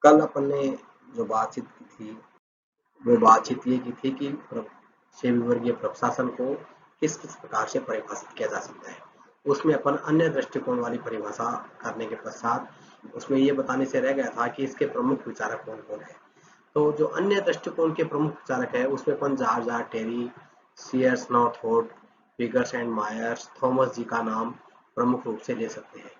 कल अपन ने जो बातचीत की थी वो बातचीत ये की थी कि सेवी वर्गीय प्रशासन को किस किस प्रकार से परिभाषित किया जा सकता है। उसमें अपन अन्य दृष्टिकोण वाली परिभाषा करने के पश्चात उसमें ये बताने से रह गया था कि इसके प्रमुख विचारक कौन कौन है। तो जो अन्य दृष्टिकोण के प्रमुख विचारक है उसमें अपन George R Terry, CS Northwood, Vigors and Myers, Thomas ji का नाम प्रमुख रूप से ले सकते हैं।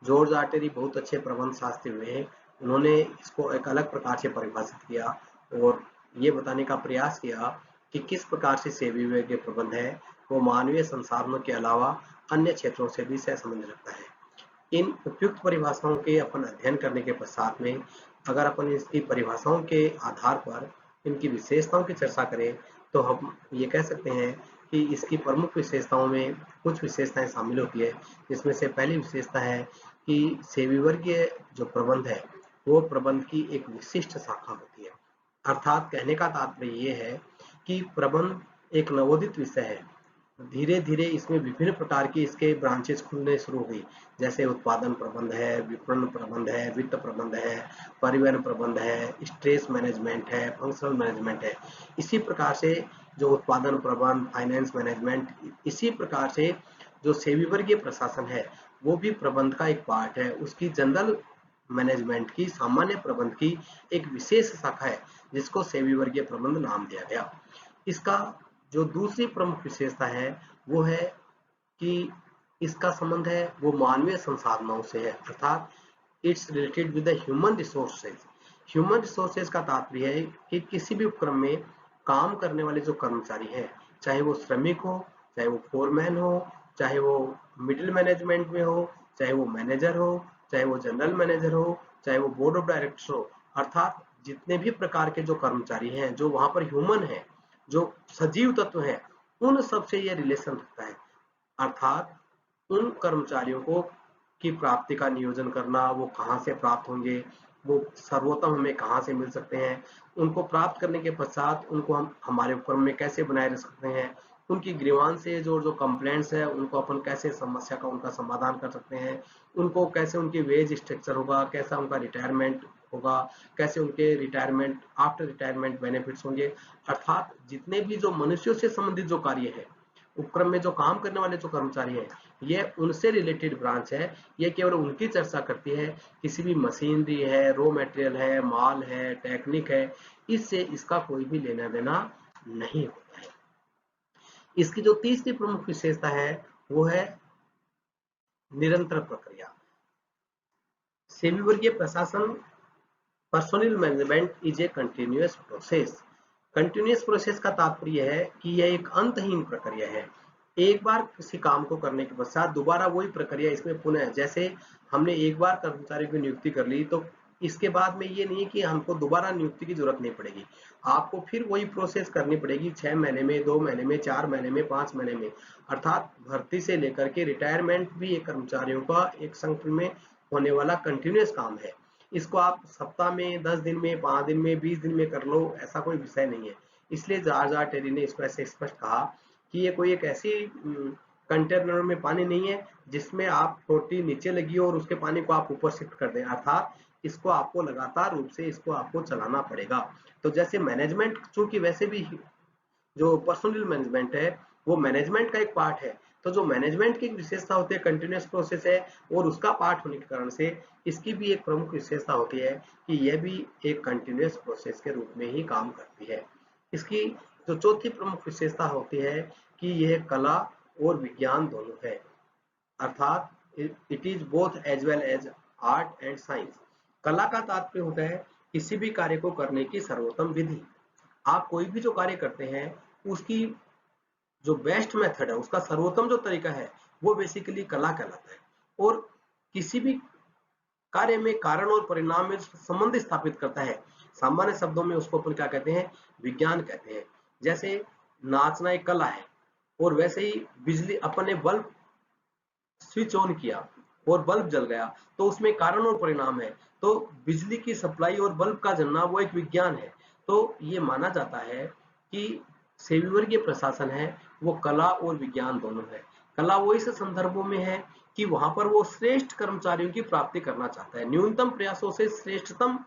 जॉर्ज आर टेरी बहुत अच्छे प्रबंध शास्त्री हुए हैं। उन्होंने इसको एक अलग प्रकार से परिभाषित किया और ये बताने का प्रयास किया कि किस प्रकार से सेवी विवेक प्रबंध है वो मानवीय संसाधनों के अलावा अन्य क्षेत्रों से भी सहसंबंध रखता है। इन उपयुक्त परिभाषाओं के अपन अध्ययन करने के पश्चात में अगर अपन इसकी परिभाषाओं के आधार पर इनकी विशेषताओं की चर्चा करें तो हम ये कह सकते हैं कि इसकी प्रमुख विशेषताओं में कुछ विशेषताएं शामिल होती है, जिसमें से पहली विशेषता है कि सेवी वर्गीय जो प्रबंध है वो प्रबंध की एक विशिष्ट शाखा होती है। अर्थात कहने का तात्पर्य ये है कि प्रबंध एक नवोदित विषय है। धीरे धीरे इसमें विभिन्न प्रकार की इसके ब्रांचेस खुलने शुरू हो गई, जैसे उत्पादन प्रबंध है, विपणन प्रबंध है, वित्त प्रबंध है, परिवहन प्रबंध है, स्ट्रेस मैनेजमेंट है, फंक्शनल मैनेजमेंट है। इसी प्रकार से जो उत्पादन प्रबंध, फाइनेंस मैनेजमेंट, इसी प्रकार से जो सेवी वर्गीय प्रशासन है वो भी प्रबंध का एक पार्ट है। उसकी जनरल मैनेजमेंट की, सामान्य प्रबंध की एक विशेष शाखा है जिसको सेवी वर्गीय प्रबंध नाम दिया गया। इसका जो दूसरी प्रमुख विशेषता है वो है कि इसका संबंध है वो मानवीय संसाधनों से है, अर्थात it's related with the human resources. Human resources का तात्पर्य है कि किसी भी उपक्रम में काम करने वाले जो कर्मचारी हैं, चाहे वो श्रमिक हो, चाहे वो फोरमैन हो, चाहे वो मिडिल मैनेजमेंट में हो, चाहे वो मैनेजर हो, चाहे वो जनरल मैनेजर हो, चाहे वो बोर्ड ऑफ डायरेक्टर्स हो, अर्थात जितने भी प्रकार के जो कर्मचारी हैं जो वहां पर ह्यूमन है, जो सजीव तत्व हैं, उन सबसे ये रिलेशन रखता है। अर्थात उन कर्मचारियों को की प्राप्ति का नियोजन करना, वो कहाँ से प्राप्त होंगे, वो सर्वोत्तम हमें कहाँ से मिल सकते हैं, उनको प्राप्त करने के पश्चात उनको हम हमारे उपक्रम में कैसे बनाए रख सकते हैं, उनकी ग्रीवांसेज और जो कंप्लेंट्स है उनको अपन कैसे समस्या का उनका समाधान कर सकते हैं, उनको कैसे उनकी वेज स्ट्रक्चर होगा, कैसा उनका रिटायरमेंट होगा, कैसे उनके रिटायरमेंट आफ्टर रिटायरमेंट बेनिफिट्स होंगे। अर्थात जितने भी जो मनुष्यों से संबंधित जो कार्य है, उपक्रम में जो काम करने वाले जो कर्मचारी हैं, ये उनसे रिलेटेड ब्रांच है। ये केवल उनकी चर्चा करती है, किसी भी मशीनरी है, रॉ मटेरियल है, माल है, टेक्निक है, इससे इसका कोई भी लेना देना नहीं होता है। इसकी जो तीसरी प्रमुख विशेषता है वो है निरंतर प्रक्रिया। सेवी वर्गीय प्रशासन personal management is a continuous process. Continuous process का तात्पर्य है कि यह एक अंतहीन प्रक्रिया है। एक बार किसी काम को करने के पश्चात दोबारा वही प्रक्रिया इसमें पुनः, जैसे हमने एक बार कर्मचारी की नियुक्ति कर ली तो इसके बाद में ये नहीं है कि हमको दोबारा नियुक्ति की जरूरत नहीं पड़ेगी, आपको फिर वही प्रोसेस करनी पड़ेगी 6 महीने में, 2 महीने में, 4 महीने में, 5 महीने में। अर्थात भर्ती से लेकर के रिटायरमेंट भी एक कर्मचारियों का एक संगठन में होने वाला कंटिन्यूअस काम है। इसको आप सप्ताह में, 10 दिन में, 5 दिन में, 20 दिन में कर लो, ऐसा कोई विषय नहीं है। इसलिए जॉर्ज आर टेरी ने इसको ऐसे स्पष्ट कहा कि ये कोई एक ऐसी कंटेनर में पानी नहीं है जिसमें आप टोटी नीचे लगी हो और उसके पानी को आप ऊपर शिफ्ट कर दें। अर्थात इसको आपको लगातार रूप से इसको आपको चलाना पड़ेगा। तो जैसे मैनेजमेंट चूंकि वैसे भी जो पर्सनल मैनेजमेंट है वो मैनेजमेंट का एक पार्ट है, तो जो मैनेजमेंट की विशेषता होती है कंटिन्यूअस प्रोसेस है और उसका पार्ट होने के कारण से इसकी भी एक प्रमुख विशेषता होती है कि यह भी एक कंटिन्यूअस प्रोसेस के रूप में ही काम करती है। इसकी जो चौथी प्रमुख विशेषता होती है कि यह कला और विज्ञान दोनों है, अर्थात it is both as well as art and science. कला का तात्पर्य होता है किसी भी कार्य को करने की सर्वोत्तम विधि। आप कोई भी जो कार्य करते हैं उसकी जो बेस्ट मेथड है, उसका सर्वोत्तम जो तरीका है वो बेसिकली कला कहलाता है। और किसी भी कार्य में कारण और परिणाम में संबंध स्थापित करता है, सामान्य शब्दों में उसको अपन क्या कहते हैं, विज्ञान कहते हैं। जैसे नाचना एक कला है और वैसे ही बिजली, अपन ने बल्ब स्विच ऑन किया और बल्ब जल गया तो उसमें कारण और परिणाम है। तो बिजली की सप्लाई और बल्ब का जलना वो एक विज्ञान है। तो ये माना जाता है कि सेवी वर्गीय प्रशासन है वो कला और विज्ञान दोनों है। कला वो इस संदर्भों में है कि वहां पर वो श्रेष्ठ कर्मचारियों की प्राप्ति करना चाहता है, न्यूनतम प्रयासों से श्रेष्ठतम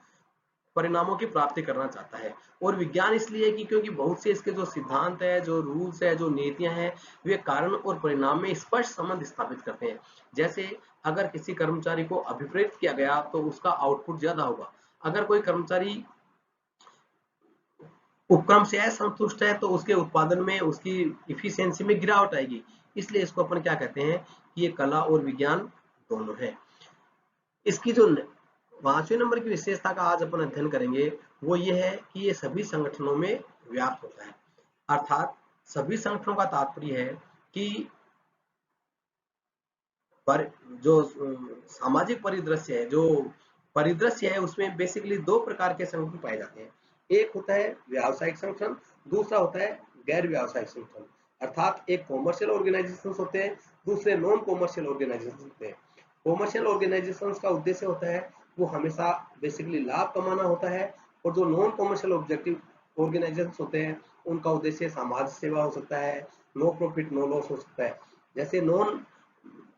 परिणामों की प्राप्ति करना चाहता है। और विज्ञान इसलिए कि क्योंकि बहुत से इसके जो सिद्धांत है, जो रूल्स है, जो नीतियां हैं, वे कारण और परिणाम में स्पष्ट संबंध स्थापित करते हैं। जैसे अगर किसी कर्मचारी को अभिप्रेरित किया गया तो उसका आउटपुट ज्यादा होगा। अगर कोई कर्मचारी उपक्रम से असंतुष्ट है तो उसके उत्पादन में, उसकी इफिशियंसी में गिरावट आएगी। इसलिए इसको अपन क्या कहते हैं कि ये कला और विज्ञान दोनों है। इसकी जो 5वें नंबर की विशेषता का आज अपन अध्ययन करेंगे वो ये है कि ये सभी संगठनों में व्याप्त होता है। अर्थात सभी संगठनों का तात्पर्य है कि पर जो सामाजिक परिदृश्य है, जो परिदृश्य है, उसमें बेसिकली दो प्रकार के संगठन पाए जाते हैं। एक होता है व्यावसायिक संगठन, दूसरा होता है गैर व्यावसायिक संगठन। अर्थात एक कॉमर्शियल ऑर्गेनाइजेशंस होते हैं, दूसरे नॉन कॉमर्शियल ऑर्गेनाइजेशंस होते हैं। कॉमर्शियल ऑर्गेनाइजेशंस का उद्देश्य होता है वो हमेशा बेसिकली लाभ कमाना होता है, और जो नॉन कॉमर्शियल ऑब्जेक्टिव ऑर्गेनाइजेशंस होते हैं उनका उद्देश्य समाज सेवा हो सकता है, नो प्रॉफिट नो लॉस हो सकता है। जैसे नॉन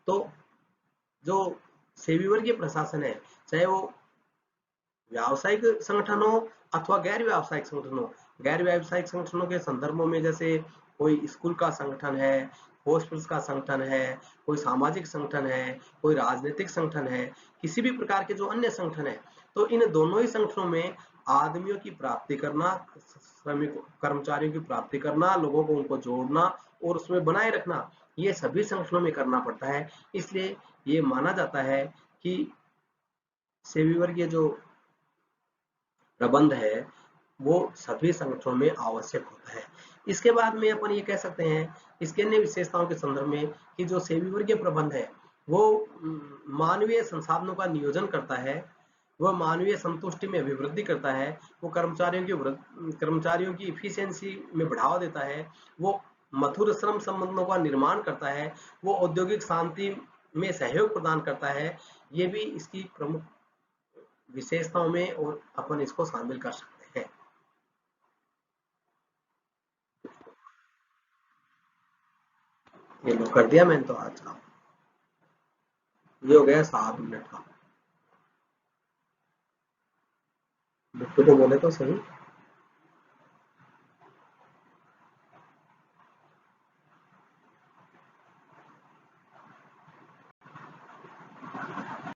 तो जो सेवी वर्गीय प्रशासन है, चाहे वो व्यावसायिक संगठन हो अथवा गैर व्यावसायिक संगठन हो, गैर व्यावसायिक संगठनों के संदर्भों में जैसे कोई स्कूल का संगठन है, हॉस्पिटल का संगठन है, कोई सामाजिक संगठन है, कोई राजनीतिक संगठन है, किसी भी प्रकार के जो अन्य संगठन है, तो इन दोनों ही संगठनों में आदमियों की प्राप्ति करना, श्रमिक कर्मचारियों की प्राप्ति करना, लोगों को उनको जोड़ना और उसमें बनाए रखना, ये सभी संगठनों में करना पड़ता है। इसलिए ये माना जाता है कि सेवी वर्गीय जो प्रबंध है वो सभी संगठनों में आवश्यक होता है। इसके बाद में अपन ये कह सकते हैं इसके अन्य विशेषताओं के संदर्भ में कि जो सेवी वर्गीय प्रबंध है वो मानवीय संसाधनों का नियोजन करता है, वह मानवीय संतुष्टि में अभिवृद्धि करता है, वो कर्मचारियों की इफिशियंसी में बढ़ावा देता है, वो मधुर श्रम संबंधों का निर्माण करता है, वो औद्योगिक शांति में सहयोग प्रदान करता है। ये भी इसकी प्रमुख विशेषताओं में और अपन इसको शामिल कर सकते हैं। ये लो कर दिया मैंने तो आज का, ये हो गया 7 मिनट का। बुक तो बोले तो सही।